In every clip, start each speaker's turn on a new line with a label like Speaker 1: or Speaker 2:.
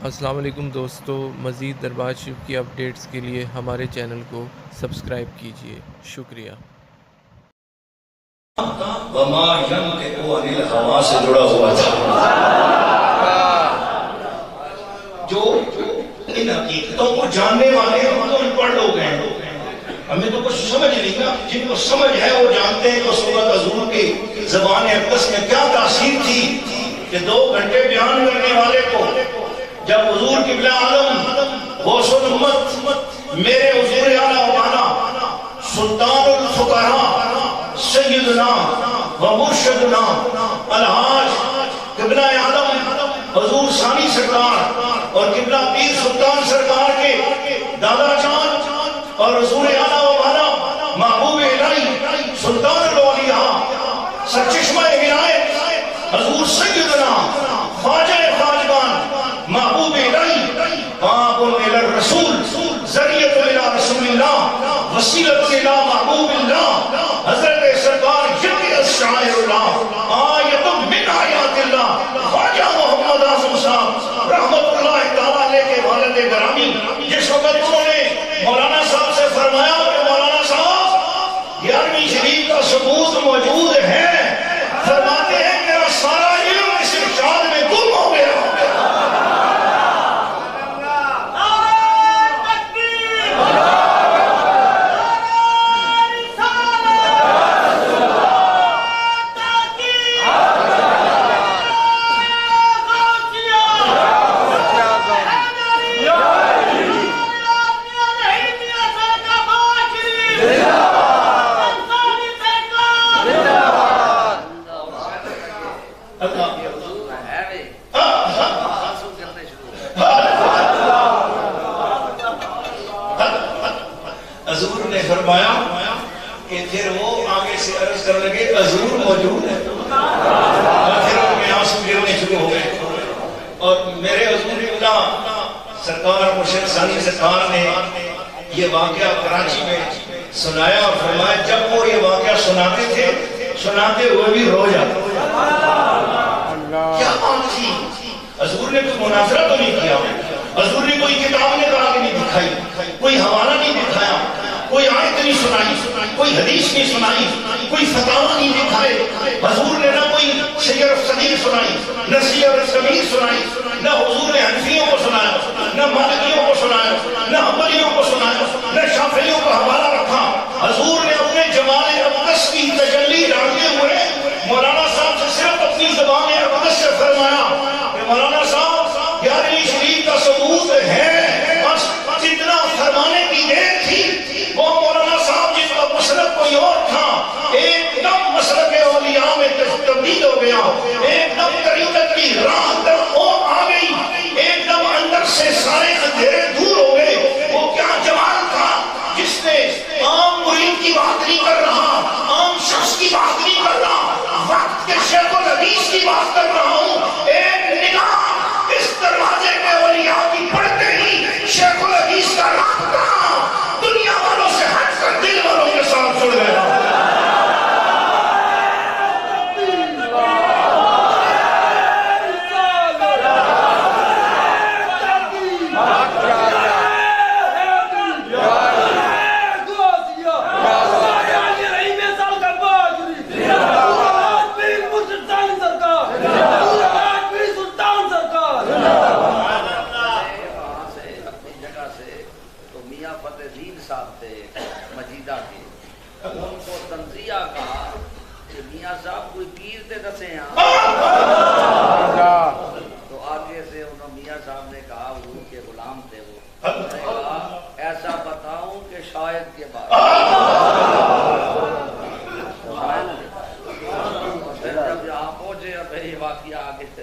Speaker 1: السلام علیکم دوستو، مزید دربار شریف کی اپڈیٹس کے لیے ہمارے چینل کو سبسکرائب کیجیے، شکریہ۔
Speaker 2: وما ينطق عن الهوى سے جڑا ہوا تھا، جو ان حقیقتوں کو جاننے والے ہم تو ان پڑھ لوگ ہیں، ہمیں تو کچھ سمجھ نہیں نا۔ جن کو سمجھ ہے وہ جانتے ہیں کہ صورت حضور کی زبان اقدس میں کیا تاثیر تھی کہ 2 گھنٹے بیان کرنے والے کو جب حضور قبلہ عالم غوث الامت میرے حضور اعلیٰ مولانا سلطان الفقراء سیدنا و مرشدنا الحاج قبلہ عالم حضور ثانی سرکار اور قبلہ پیر سلطان سرکار کے دادا جان اور حضور اعلیٰ مولانا محبوب الہی سلطان الاولیاء سرچشمہ عنایت حضور سیدنا خواجہ خواجگان محبوب الہی باب الى الرسول ذریعۃ الى رسول اللہ وسیلۃ الى محبوب اللہ حضرت سرکار یکی الشاعر اللہ آیت من آیات اللہ خواجہ محمد اعظم صاحب رحمت اللہ تعالیٰ علیہ کے والد گرامی، جس وقت انہوں نے مولانا صاحب سے فرمایا کہ مولانا صاحب 11ویں شریف کا ثبوت موجود ہے، فرماتے ہیں میرا سارا علم اس ارشاد میں گم ہو گیا۔ حضور نے فرمایا کہ پھر وہ آگے سے عرض کرنے لگے حضور موجود ہے، اور پھر ان میں آنسو گرنے شروع ہو گئے۔ اور میرے حضور اللہ سرکار مرشد ثانی سرکار نے یہ واقعہ کراچی میں سنایا اور فرمایا جب وہ یہ واقعہ سناتے تھے سناتے ہوئے بھی رو جاتے۔ کیا بات تھی؟ حضور نے کوئی مناظرہ تو نہیں کیا، حضور نے کوئی کتاب نکال کے نہیں دکھائی، کوئی حوالہ نہیں دکھایا، کوئی آیت نہیں سنائی، کوئی حدیث نہیں سنائی، کوئی فتاوی نہیں دکھائے۔ حضور نے نہ کوئی سیر الصغیر سنائی، نہ سیر الکبیر سنائی، نہ حضور نے حنفیوں کو سنایا، نہ مالکیوں کو سنایا، نہ حنبلیوں کو سنایا، نہ شافعیوں کا حوالہ رکھا۔ حضور نے اپنے جمال اقدس کی تجلی ڈالتے ہوئے مولانا صاحب سے صرف اپنی زبان اقدس سے فرمایا کہ مولانا صاحب 11ویں شریف کا ثبوت ہے، بس جتنا فرمانے کی دیر تھی وہ مولانا صاحب جس کا مسلک کوئی اور تھا ایک دم مسلک اولیاء میں تبدیل ہو گیا، ایک دم طریقت کی راہ طرف وہ آ گئی، ایک دم اندر سے سارے اندھیرے دور ہو گئے۔ وہ کیا جمال تھا جس نے عام مرید کی بات نہیں کر رہا، عام شخص کی بات نہیں کر رہا، وقت کے شیخ الحدیث کی بات کر رہا ہوں۔ ایک نگاہ اس دروازے کے اولیاء کی پڑھتے ہی شیخ الحدیث کا رابطہ دنیا والوں سے ہٹ کر دل والوں کے ساتھ جڑ گیا۔
Speaker 3: تو آگے سے انہوں میاں صاحب نے کہا حضور کے غلام تھے وہ، ایسا بتاؤں کہ شاید کے بعد جب یہاں پہنچے اب یہ واقعہ آگے سے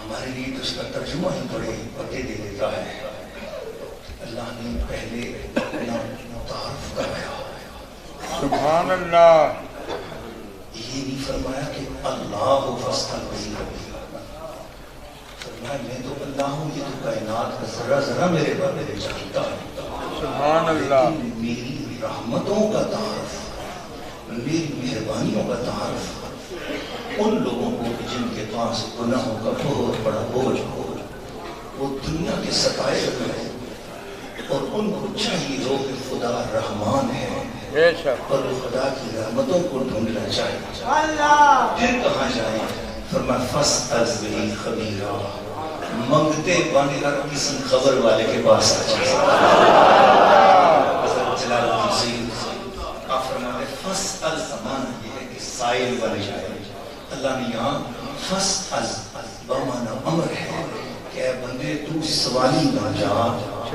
Speaker 2: ہمارے لیے تو اس کا ترجمہ ہی بڑے پتے دے دیتا ہے. اللہ نے پہلے اپنا تعارف کرایا.
Speaker 4: سبحان اللہ.
Speaker 2: یہ نہیں فرمایا کہ اللہ فاستغفر. فرمایا میں تو اللہ ہوں, یہ تو کائنات کا ذرا ذرا میرے بارے میں جانتا ہے.
Speaker 4: سبحان اللہ.
Speaker 2: میری رحمتوں کا تعارف, میری مہربانیوں کا تعارف ان لوگوں کو جن کے پاس گناہوں کا بہت بڑا بوجھ ہو, وہ دنیا کے ستائے ہوئے ہیں, اور ان کو چاہیے ہو کہ خدا رحمان ہے اور وہ خدا کی رحمتوں کو ڈھونڈنا چاہیے. پھر کہاں جائیں؟ فرمایا فاسأل بہ خبیرا, منگتے بن کر کسی خبر والے کے پاس آ جائے. حضرت جلال الدین سیوطی آپ فرماتے فاسأل زمانہ یہ ہے کہ سائل بن جائے. اللہ نے یہاں فاسأل بمعنی امر ہے کہ اے بندے تو سوالی بن جا,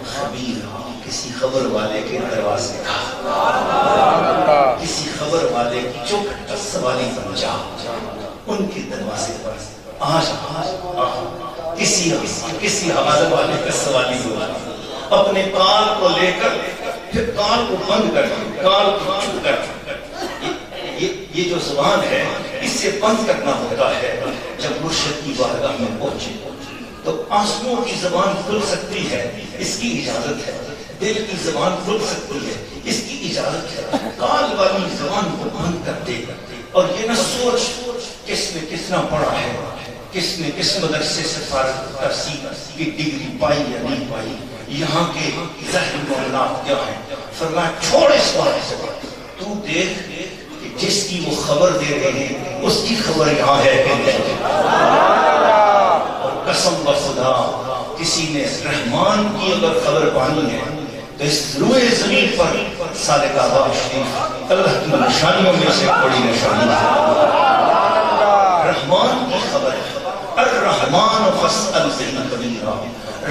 Speaker 2: خبیر کسی خبر والے کے دروازے کا, کسی خبر والے کی چوکھٹ کا سوالی بن جا, ان کے دروازے پر آج کسی حوالے والے کا سوالی ہو. اپنے کال کو لے کر پھر کال کو بند کر, کال کو چپ کر, یہ جو زبان ہے اس سے بند کرنا ہوتا ہے. جب مرشد کی بارگاہ میں پہنچے تو آنسوؤں کی زبان کھل سکتی ہے, اس کی اجازت ہے. دل کی زبان کھل سکتی ہے, اس کی اجازت ہے. کال والی زبان کو بند کر دے, اور یہ نہ سوچ کس نے کتنا پڑھا ہے, کس نے کس مدرسے سے فارغ تحصیل کی ڈگری پائی یا نہیں پائی, یہاں کے ظاہری معاملات کیا ہیں. فرمایا چھوڑ اس بات سے, تو دیکھ جس کی وہ خبر دے رہے ہیں اس کی خبر یہاں ہے کہ نہیں. اور قسم بخدا کسی نے رحمان کی اگر خبر پانی ہے تو اس روئے زمین پر صادق آباد شریف اللہ کی نشانیوں میں سے بڑی نشانی ہے. رحمان کی خبر, الرحمن فاسأل بہ خبیرا,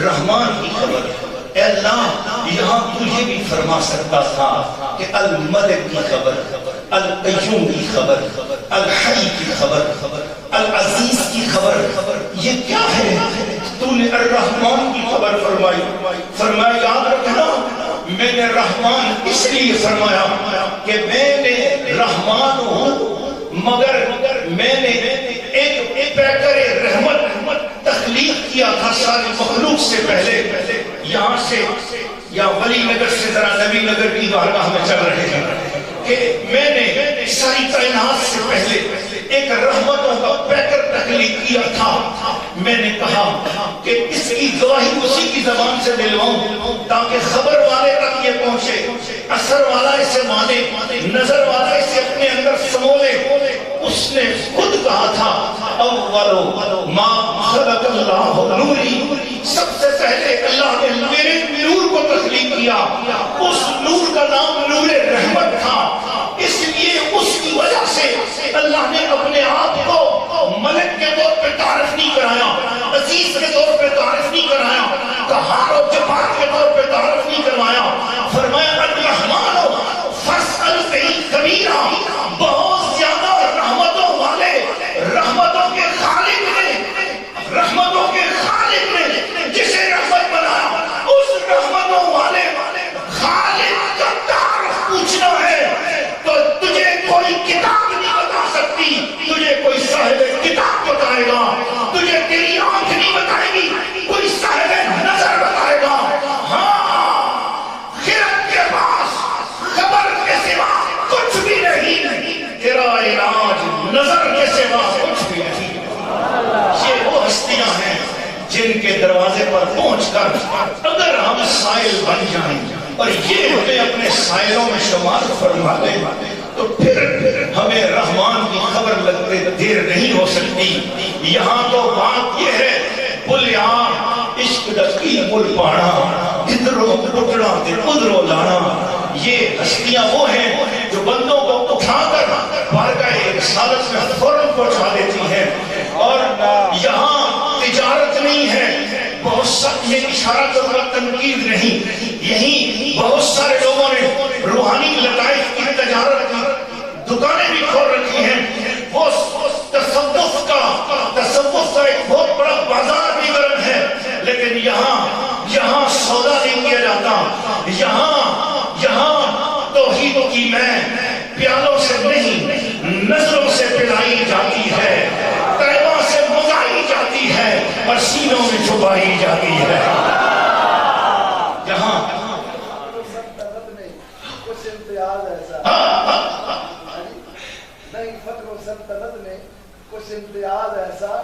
Speaker 2: رحمان کی خبر. اے اللہ یہاں تجھے بھی فرما سکتا تھا کہ الملک کی خبر, القیوم کی خبر, الحی کی خبر, العزیز کی خبر. یہ کیا ہے؟ تو نے الرحمن کی خبر فرمائی. فرمایا یاد رکھنا میں نے رحمان اس لیے فرمایا کہ میں نے رحمان ہوں, مگر میں نے ایک پیکر رحمت تخلیق کیا تھا ساری مخلوق سے پہلے. یہاں سے یا ولی نگر سے ذرا نبی نگر کی بارگاہ میں چل رہے ہیں کہ میں نے ساری کائنات سے پہلے ایک رحمتوں کا پیکر تخلیق کیا تھا. میں نے کہا کہ اس کی گواہی اسی کی زبان سے دلواؤں تاکہ خبر والے تک یہ پہنچے, اثر والا اسے مانے, نظر والا اسے اپنے اندر سمولے. اس نے خود کہا تھا اولو ما خلق اللہ نوری, سب سے پہلے اللہ نے میرے نور کو تخلیق کیا. اس نور کا نام نور رحمت تھا. اس لیے اس کی وجہ سے اللہ نے اپنے آپ کو ملک کے طور پہ تعارف نہیں کرایا, عزیز کے طور پہ تعارف نہیں کرایا, قہار و جبار کے طور پہ تعارف نہیں کروایا, سوا کچھ بھی نہیں. یہ وہ ہستیاں ہیں جن کے دروازے پر پہنچ کر اگر ہم سائل بن جائیں اور یہ ہمیں اپنے سائلوں میں شمار فرما دیں تو پھر ہمیں رحمان کی خبر لگتے دیر نہیں ہو سکتی. یہاں تو بات یہ ہے بولیا عشق دکی بول پانا ادھرو اٹھنا تے ادھرو لانا. یہ ہستیاں وہ ہیں جو بندوں کو اٹھا کر بارگاہ رسالت میں فوراً پہنچا دیتی ہیں. اور یہاں تجارت نہیں ہے, بہت سخت یہ اشارہ کرنا تنقید نہیں, یہی بہت سارے لوگوں نے روحانی لطائف کی تجارت کی دکانیں بھی کھول رکھی ہیں. وہ تصوف کا ایک بہت بڑا بازار بھی گرم ہے, لیکن یہاں سودا نہیں کیا جاتا. یہاں توحید کی میں پیالوں سے نہیں نظروں سے پلائی جاتی ہے, طیبہ سے مزائی جاتی ہے اور سینوں میں چھپائی جاتی ہے. یہاں
Speaker 5: سلطنت میں کچھ امتیاز ایسا نہیں, فخر و سلطنت میں کچھ امتیاز ایسا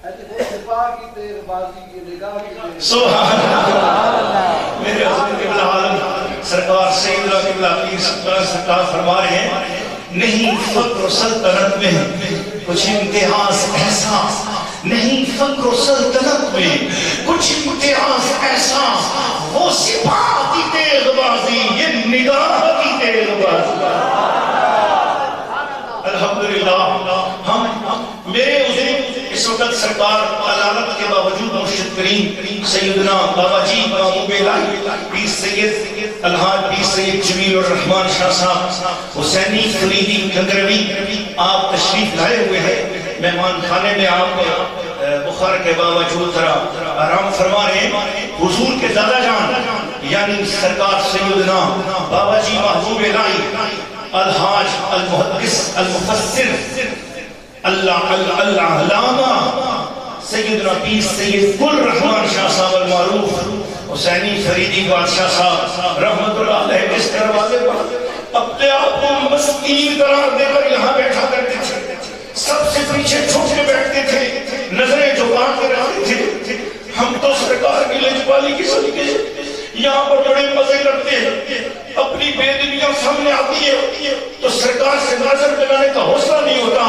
Speaker 5: ہے کہ وہ سپاہ کی تیر بازی کی نگاہ کی تیر.
Speaker 2: سبحان اللہ. میرے حضرت قبلہ عالم سرکار سیدنا قبلہ پیر سرکار فرما رہے ہیں نہیں فخر و سلطنت میں کچھ امتیاز ایسا, نہیں فخر و سلطنت میں کچھ امتیاز ایسا, وہ سپاہ کی تیغ بازی یہ نگاہ کی تیغ بازی. الحمدللہ ہم میرے اس وقت سرکار علالت کے باوجود مرشد کریم سیدنا بابا جی محبوب الہی پیر سید الحاج پیر سید جمیل الرحمن شاہ صاحب حسینی فریدی کنگروی آپ تشریف لائے ہوئے ہیں. مہمان خانے میں آپ بخار کے باوجود ذرا آرام فرما رہے ہیں. حضور کے دادا جان یعنی سرکار سیدنا بابا جی محبوب الہی الحاج المحدث المفسر اللہ علامہ سیدنا پیر سید الرحمن شاہ صاحب المعروف حسینی فریدی بادشاہ صاحب رحمت اللہ علیہ اس دروازے پر اپنے آپ کو مسکین قرار دے کر یہاں بیٹھا کرتے تھے, سب سے پیچھے چھپ کے بیٹھتے تھے, نظریں جھکا کے رکھتے تھے. ہم تو سرکار کی لجپالی کی صدقے یہاں پر بڑے مزے کرتے ہیں, اپنی بے دلیاں سامنے آتی ہے تو سرکار سے نظر ملانے کا حوصلہ نہیں ہوتا.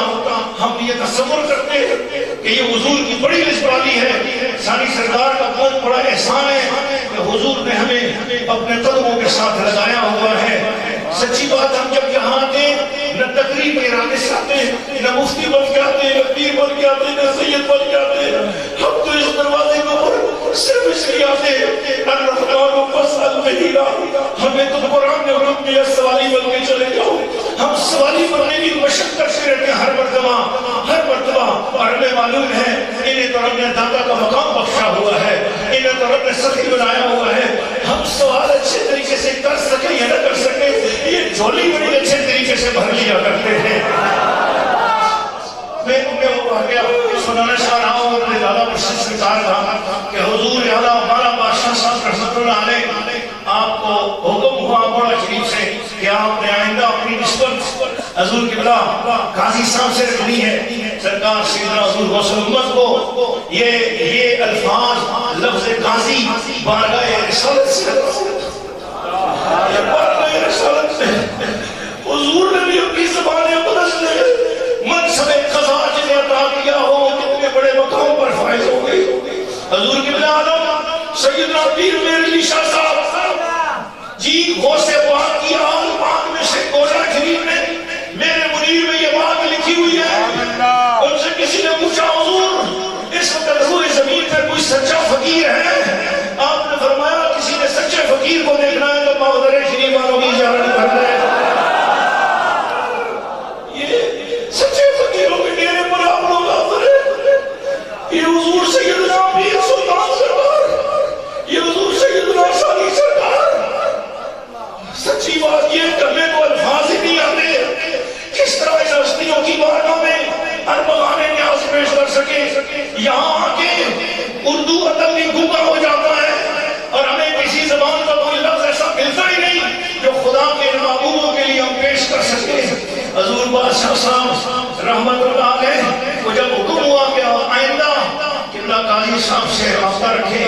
Speaker 2: ہم یہ تصور کرتے ہیں کہ یہ حضور کی بڑی لجپالی ہے, ساری سرکار کا بہت بڑا احسان ہے کہ حضور نے ہمیں اپنے قدموں کے ساتھ لگایا ہوا ہے. سچی بات, ہم جب یہاں آتے نہ تقریب کے ارادے سے آتے, نہ مفتی بن کے آتے, نہ پیر بن کے آتے, نہ سید بن کے آتے, ہم تو اس دروازے کو صرف اس لیے آتے الرحمن فاسأل بہیرا, ہمیں تو قرآن نے حکم دیا سوالی بن کے چلے جاؤ. ہم سوالی بننے کی مشقت سے رہتے ہیں ہر مرتبہ, اور ہمیں معلوم ہے انہیں تو رب نے دادا کا مقام بخشا ہوا ہے, انہیں تو رب نے سخی بنایا ہوا ہے. ہم سوال اچھے طریقے سے کر سکیں یا نہ کر سکیں, یہ جھولی بڑی اچھے طریقے سے بھر لیا کرتے ہیں. میں وہ آ گیا سنانا چاہ رہا ہوں اپنے دادا مرشد سرکار کا کہ حضور اعلیٰ ہمارا بادشاہ صاحب رحمت اللہ علیہ آپ کو حکم ہوا بڑا شریف سے کہ آپ نے آئندہ اپنی نسبت حضور قبلہ قاضی صاحب سے رکھنی ہے. سرکار سیدنا حضور غوث الامت کو یہ الفاظ لفظ قاضی بارگاہ رسالت سے حضور نے بھی اپنی زبانیں بدل لے, منصب قضا جنہیں عطا کیا ہو کتنے بڑے مقام پر فائز ہو گئی. حضور قبلہ عالم سیدنا پیر میرلی شاہ صاحب جی غوث پاک کی آل پاک میں سے کوزہ شریف میں میرے منیر میں یہ بات لکھی ہوئی ہے. ان سے کسی نے پوچھا حضور اس وقت روئے زمین پر کوئی سچا فقیر ہے؟ آپ نے فرمایا کسی نے سچے فقیر کو دیکھنا ہے تو محضر شریف والوں کی زیارت کرنا ہے. یہ سچے فقیروں کے ڈیرے پر آپ لوگ آتے ہیں. یہ حضور سیدنا پیر سلطان سرکار, یہ حضور سیدنا ثانی سرکار. سچی بات یہ کرنے کو الفاظ ہی نہیں آتے کس طرح اس ہستیوں کی بارگاہ میں ارمغان نیاز پیش کر سکے. یہاں آ کے اردو ادب بھی گونگا ہو جاتا ہے اور ہمیں کسی زبان کا کوئی لفظ ایسا ملتا ہی نہیں جو خدا کے محبوبوں کے لیے ہم پیش کر سکیں. حضور بادشاہ صاحب رحمت اللہ علیہ حاجی صاحب سے رابطہ رکھیں.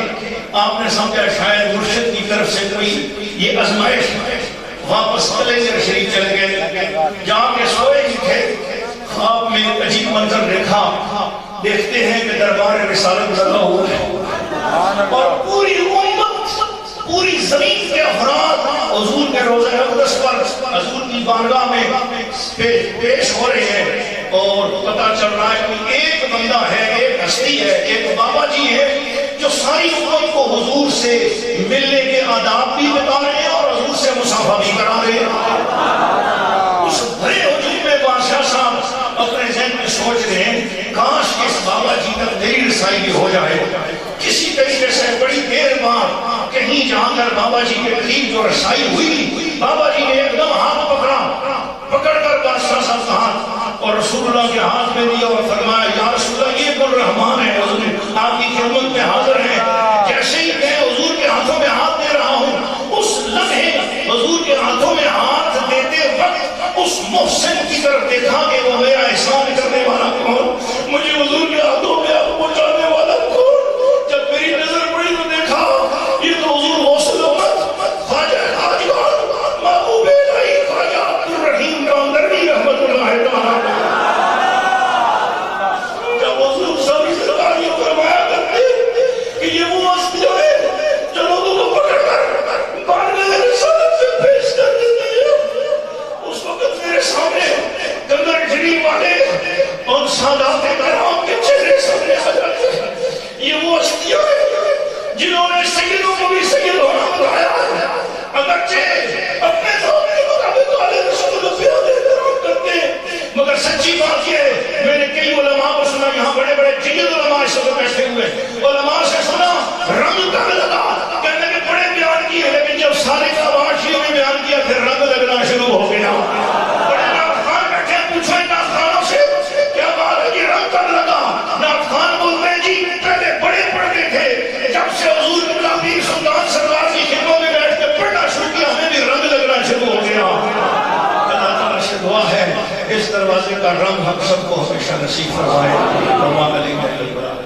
Speaker 2: آپ نے سمجھا شاید مرشد کی طرف سے کوئی یہ آزمائش ہے. واپس کلندر شریف چلے گئے. جہاں کے سوئے ہی تھے خواب میں ایک عجیب منظر دیکھا. دیکھتے ہیں کہ دربار رسالت لگا ہوا ہے اور پوری امت پوری زمین کے افراد حضور کے روزہ اقدس پر حضور کی بارگاہ میں پیش ہو رہے ہیں. اور پتہ چل رہا ہے کہ ایک بندہ ہے, ایک ہستی ہے, ایک بابا جی ہے جو ساری امت کو حضور سے ملنے کے آداب بھی بتا رہے ہیں اور حضور سے مصافحہ بھی کرا رہے ہیں. اس بھرے ہجوم میں بادشاہ صاحب اپنے ذہن میں سوچ رہے ہیں کاش کہ اس بابا جی تک میری رسائی ہو جائے. کسی طریقے سے بڑی دیر بعد کہیں جا کر بابا جی کے قریب جو رسائی ہوئی, بابا جی نے ایک دم ہاتھ پکڑ کر بادشاہ صاحب کا ہاتھ اور رسول اللہ کے ہاتھ میں دیا اور فرمایا یا رسول اللہ یہ گل رحمان ہے, حضور آپ کی خدمت میں حاضر ہیں. جیسے ہی میں حضور کے ہاتھوں میں ہاتھ دے رہا ہوں اس لمحے حضور کے ہاتھوں میں ہاتھ دیتے وقت اس محسن کی طرف دیکھا کہ وہ میرا احسان کرنے والا کون, مجھے حضور کے ہاتھوں میں آپ پہنچانے والا کون. جب میری نظر پڑی تو دیکھا یہ تو حضور غوث الامت خواجہ خواجگان محبوب الہی خواجہ عبدالرحیم کاندرمی رحمت اللہ تعالی. جب حضور سبھی سرکار یہ فرمایا کرتے کہ یہ وہ ہستیاں ہیں جو لوگوں کو پکڑ کر بارگاہ رسالت سے پیش کر دیتے ہیں, اس وقت میرے سامنے گنگر جری والے اور سادات کرام کے چہرے سامنے آ جاتے ہیں. یہ وہ ہستیاں ہیں جنہوں نے سیدوں کو بھی سید ہونا بتایا ہے. اگرچہ اپنے سامنے مطابق والے رسول اللہ دے کرام کرتے ہیں, مگر سچی بات یہ ہے میں نے کئی علماء کو سنا, یہاں بڑے بڑے جید علماء اس وقت بیٹھے ہوئے, علماء سے سنا رنگ کم لگا, کہنے کے بڑے بیان کیے لیکن جب سارے کا واشیوں میں بیان کیا پھر رنگ لگنا شروع ہو گیا. بڑے نعت خان بیٹھے پوچھو نعت خانوں سے کیا بات ہے, یہ رنگ کم لگا. نعت خان بولتے ہیں جی پہلے بڑے پڑھتے تھے, جب سے حضور قبلہ پیر سلطان سرکار کی خدمت میں بیٹھ کے پڑھنا شروع کیا ہمیں بھی رنگ لگنا شروع ہو گیا. اللہ تعالیٰ سے دعا ہے اس دروازے کا رنگ ہم سب کو ہمیشہ نصیب فرمائے. اللہم علیہ وسلم.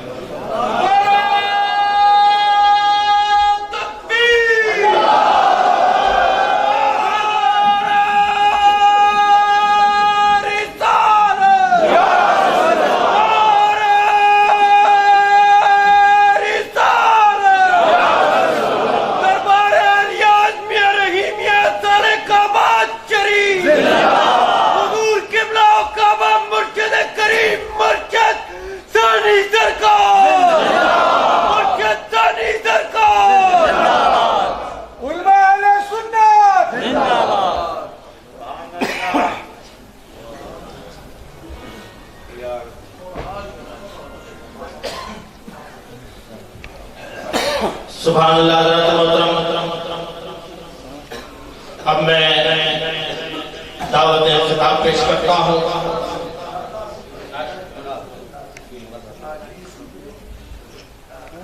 Speaker 6: سبحان اللہ. حضرت محترم, اب میں دعوت خطاب پیش کرتا ہوں.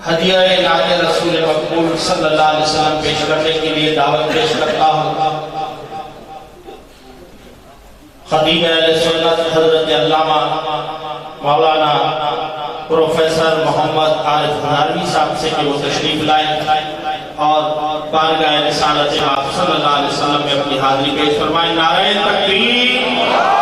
Speaker 6: ہدیہ نعت رسول مقبول صلی اللہ علیہ وسلم پیش کرنے کے لیے دعوت پیش کرتا ہوں. خطیب اہل سنت حضرت علامہ مولانا پروفیسر محمد عارف ہزاروی صاحب سے کہ وہ تشریف لائیں اور بارگاہ رسالت آپ صلی اللہ علیہ وسلم میں اپنی حاضری پیش فرمائیں. نعرہ تکبیر.